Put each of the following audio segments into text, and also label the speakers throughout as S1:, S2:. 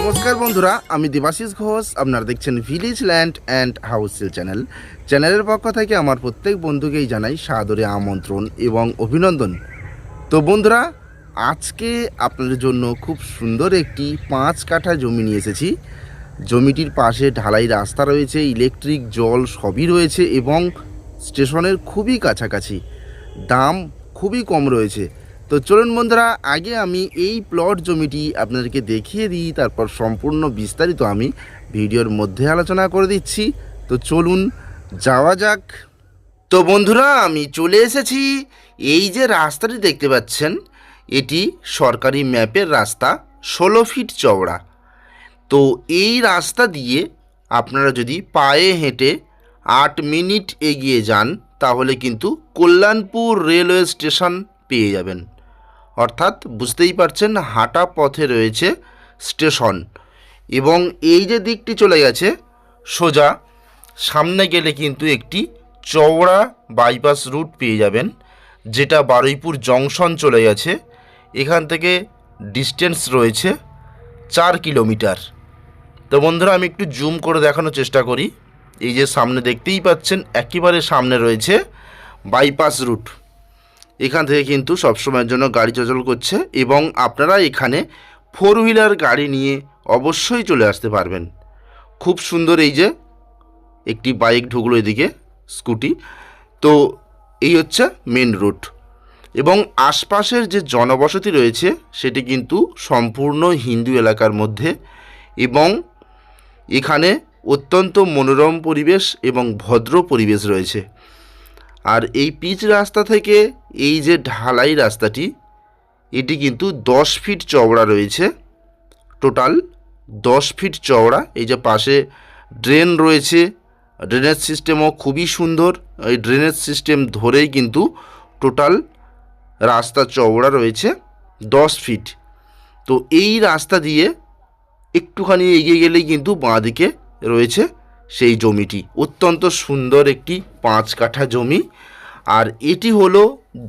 S1: নমস্কার বন্ধুরা, আমি দেবাশিস ঘোষ। আপনারা দেখছেন village land and house sale চ্যানেলের পক্ষ থেকে আমার প্রত্যেক বন্ধুকেই জানাই সাদরে আমন্ত্রণ এবং অভিনন্দন। তো বন্ধুরা, আজকে আপনাদের জন্য খুব সুন্দর একটি 5 কাঠা জমি নিয়ে এসেছি। জমিটির পাশে ঢালাই রাস্তা রয়েছে, ইলেকট্রিক, জল সবই রয়েছে এবং স্টেশনের খুবই কাছাকাছি, দাম খুবই কম রয়েছে। তো চলুন বন্ধুরা, আগে আমি এই প্লট জমিটি আপনাদেরকে দেখিয়ে দিই, তারপর সম্পূর্ণ বিস্তারিত আমি ভিডিওর মধ্যে আলোচনা করে দিচ্ছি। তো চলুন যাওয়া যাক। তো বন্ধুরা, আমি চলে এসেছি। এই যে রাস্তাটি দেখতে পাচ্ছেন, এটি সরকারি ম্যাপের রাস্তা, 16 ফিট চওড়া। তো এই রাস্তা দিয়ে আপনারা যদি পায়ে হেঁটে 8 মিনিট এগিয়ে যান তাহলে কিন্তু কল্যাণপুর রেলওয়ে স্টেশন পেয়ে যাবেন। অর্থাৎ বুঝতেই পারছেন, হাঁটা পথে রয়েছে স্টেশন। এবং এই যে দিকটি চলে গেছে সোজা সামনে গেলে কিন্তু একটি চওড়া বাইপাস রুট পেয়ে যাবেন, যেটা বারুইপুর জংশন চলে গেছে। এখান থেকে ডিস্টেন্স রয়েছে 4 কিলোমিটার। তো বন্ধুরা, আমি একটু জুম করে দেখানোর চেষ্টা করি। এই যে সামনে দেখতেই পাচ্ছেন, একেবারে সামনে রয়েছে বাইপাস রুট। এখান থেকে কিন্তু সবসময়ের জন্য গাড়ি চলাচল করছে এবং আপনারা এখানে 4 হুইলার গাড়ি নিয়ে অবশ্যই চলে আসতে পারবেন। খুব সুন্দর। এই যে একটি বাইক ঢুকলো এদিকে, স্কুটি। তো এই হচ্ছে মেন রুট এবং আশপাশের যে জনবসতি রয়েছে সেটি কিন্তু সম্পূর্ণ হিন্দু এলাকার মধ্যে এবং এখানে অত্যন্ত মনোরম পরিবেশ এবং ভদ্র পরিবেশ রয়েছে। আর এই পিচ রাস্তা থেকে এই যে ঢালাই রাস্তাটি, এটি কিন্তু 10 ফিট চওড়া রয়েছে, টোটাল 10 ফিট চওড়া। এই যে পাশে ড্রেন রয়েছে, ড্রেনেজ সিস্টেমও খুবই সুন্দর। এই ড্রেনেজ সিস্টেম ধরেই কিন্তু টোটাল রাস্তা চওড়া রয়েছে 10 ফিট। তো এই রাস্তা দিয়ে একটুখানি এগিয়ে গেলেই কিন্তু বাঁ দিকে রয়েছে সেই জমিটি। অত্যন্ত সুন্দর একটি 5 কাঠা জমি। আর এটি হলো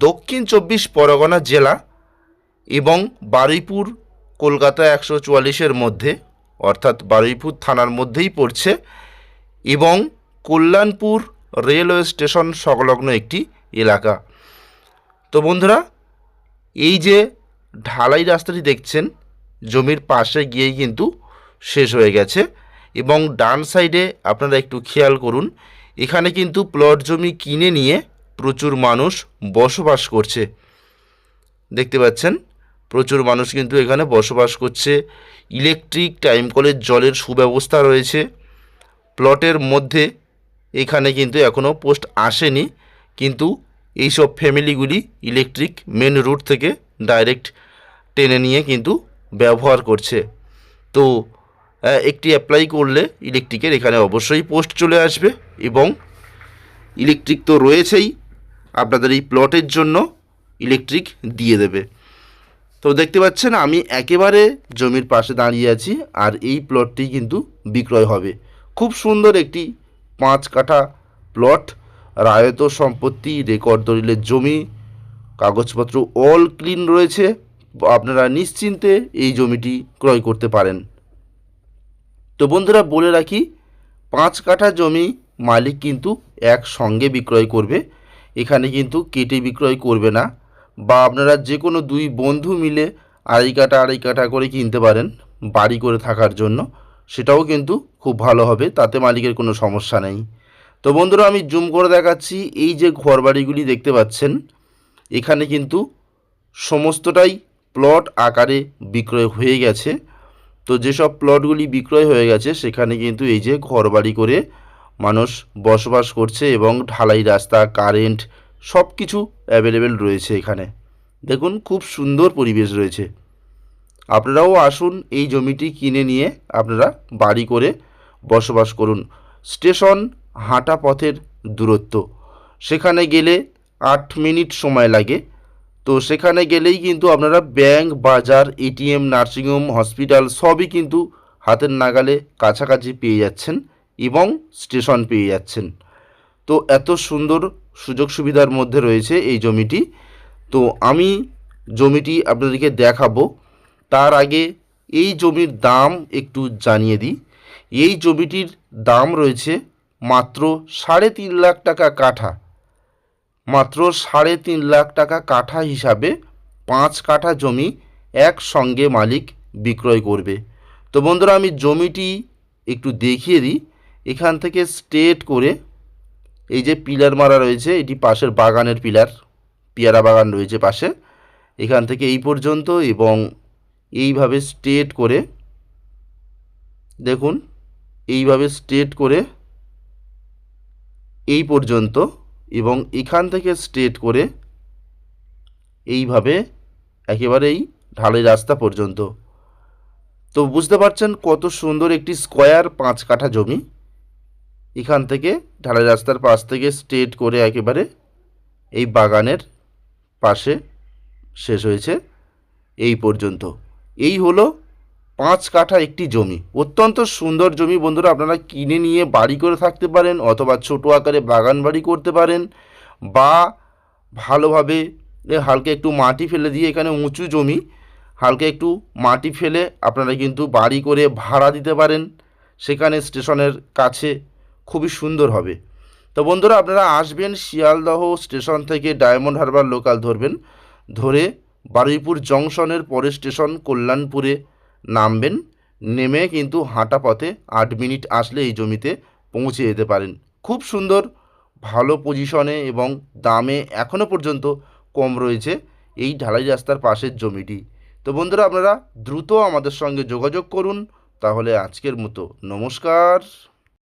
S1: দক্ষিণ 24 পরগনা জেলা এবং বারুইপুর কলকাতা 144-এর মধ্যে, অর্থাৎ বারুইপুর থানার মধ্যেই পড়ছে এবং কল্যাণপুর রেলওয়ে স্টেশন সংলগ্ন একটি এলাকা। তো বন্ধুরা, এই যে ঢালাই রাস্তাটি দেখছেন, জমির পাশে গিয়েই কিন্তু শেষ হয়ে গেছে এবং ডান সাইডে আপনারা একটু খেয়াল করুন, এখানে কিন্তু প্লট জমি কিনে নিয়ে প্রচুর মানুষ বসবাস করছে। দেখতে পাচ্ছেন, প্রচুর মানুষ কিন্তু এখানে বসবাস করছে। ইলেকট্রিক, টাইম কলের জলের সুব্যবস্থা রয়েছে। প্লটের মধ্যে এখানে কিন্তু এখনও পোস্ট আসেনি, কিন্তু এইসব ফ্যামিলিগুলি ইলেকট্রিক মেন রুট থেকে ডাইরেক্ট টেনে নিয়ে কিন্তু ব্যবহার করছে। তো একটি অ্যাপ্লাই করলে ইলেকট্রিকের এখানে অবশ্যই পোস্ট চলে আসবে এবং ইলেকট্রিক তো রয়েছেই, আপনাদের এই প্লটের জন্য ইলেকট্রিক দিয়ে দেবে। তো দেখতে পাচ্ছেন, আমি একেবারে জমির পাশে দাঁড়িয়ে আছি আর এই প্লটটি কিন্তু বিক্রয় হবে। খুব সুন্দর একটি 5 কাঠা প্লট, রায়ত সম্পত্তি, রেকর্ড দলিলের জমি, কাগজপত্র অল ক্লিন রয়েছে। আপনারা নিশ্চিন্তে এই জমিটি ক্রয় করতে পারেন। তো বন্ধুরা, বলে রাখি, 5 কাঠা জমি মালিক কিন্তু একসঙ্গে বিক্রয় করবে। এখানে কিন্তু কেটে বিক্রয় করবে না, বা আপনারা যে কোনো 2 বন্ধু মিলে আড়াই কাঠা করে কিনতে পারেন বাড়ি করে থাকার জন্য। সেটাও কিন্তু খুব ভালো হবে, তাতে মালিকের কোনো সমস্যা নেই। তো বন্ধুরা, আমি জুম করে দেখাচ্ছি। এই যে ঘরবাড়িগুলি দেখতে পাচ্ছেন, এখানে কিন্তু সমস্তটাই প্লট আকারে বিক্রয় হয়ে গেছে। তো যেসব প্লটগুলি বিক্রয় হয়ে গেছে সেখানে কিন্তু এই যে ঘরবাড়ি করে মানুষ বসবাস করছে এবং ঢালাই রাস্তা, কারেন্ট সব কিছু অ্যাভেলেবেল রয়েছে এখানে। দেখুন, খুব সুন্দর পরিবেশ রয়েছে। আপনারাও আসুন, এই জমিটি কিনে নিয়ে আপনারা বাড়ি করে বসবাস করুন। স্টেশন হাঁটা পথের দূরত্ব, সেখানে গেলে 8 মিনিট সময় লাগে। তো সেখানে গেলেই কিন্তু আপনারা ব্যাংক, বাজার, এটিএম, নার্সিংহোম, হসপিটাল সবই কিন্তু হাতের নাগালে কাছাকাছি পেয়ে যাচ্ছেন এবং স্টেশন পেয়ে যাচ্ছেন। তো এত সুন্দর সুযোগ সুবিধার মধ্যে রয়েছে এই জমিটি। তো আমি জমিটি আপনাদেরকে দেখাবো, তার আগে এই জমির দাম একটু জানিয়ে দিই। এই জমিটির দাম রয়েছে মাত্র 3.5 লাখ টাকা কাঠা। মাত্র 3.5 লাখ টাকা কাঠা হিসাবে 5 কাঠা জমি একসঙ্গে মালিক বিক্রয় করবে। তো বন্ধুরা, আমি জমিটি একটু দেখিয়ে দিই। এখান থেকে স্ট্রেট করে এই যে পিলার মারা রয়েছে, এটি পাশের বাগানের পিলার, পেয়ারা বাগান রয়েছে পাশে, এখান থেকে এই পর্যন্ত এবং এইভাবে স্ট্রেট করে দেখুন, এইভাবে স্ট্রেট করে এই পর্যন্ত এবং এখান থেকে স্ট্রেট করে এইভাবে একেবারেই ঢালাই রাস্তা পর্যন্ত। তো বুঝতে পারছেন কত সুন্দর একটি স্কোয়ার 5 কাঠা জমি। এখান থেকে ঢালাই রাস্তার পাশ থেকে স্ট্রেট করে একেবারে এই বাগানের পাশে শেষ হয়েছে এই পর্যন্ত। এই হলো 5 কাঠা একটি জমি, অত্যন্ত সুন্দর জমি বন্ধুরা। আপনারা কিনে নিয়ে বাড়ি করে থাকতে পারেন অথবা ছোটো আকারে বাগান বাড়ি করতে পারেন, বা ভালোভাবে হালকা একটু মাটি ফেলে দিয়ে, এখানে উঁচু জমি, হালকা একটু মাটি ফেলে আপনারা কিন্তু বাড়ি করে ভাড়া দিতে পারেন, সেখানে স্টেশনের কাছে খুবই সুন্দর হবে। তো বন্ধুরা, আপনারা আসবেন শিয়ালদহ স্টেশন থেকে ডায়মন্ড হারবার লোকাল ধরবেন, ধরে বারুইপুর জংশনের পরে স্টেশন কল্যাণপুরে নামবেন, নেমে কিন্তু হাঁটা পথে 8 মিনিট আসলে এই জমিতে পৌঁছে যেতে পারেন। খুব সুন্দর, ভালো পজিশনে এবং দামে এখনও পর্যন্ত কম রয়েছে এই ঢালাই রাস্তার পাশের জমিটি। তো বন্ধুরা, আপনারা দ্রুত আমাদের সঙ্গে যোগাযোগ করুন। তাহলে আজকের মতো নমস্কার।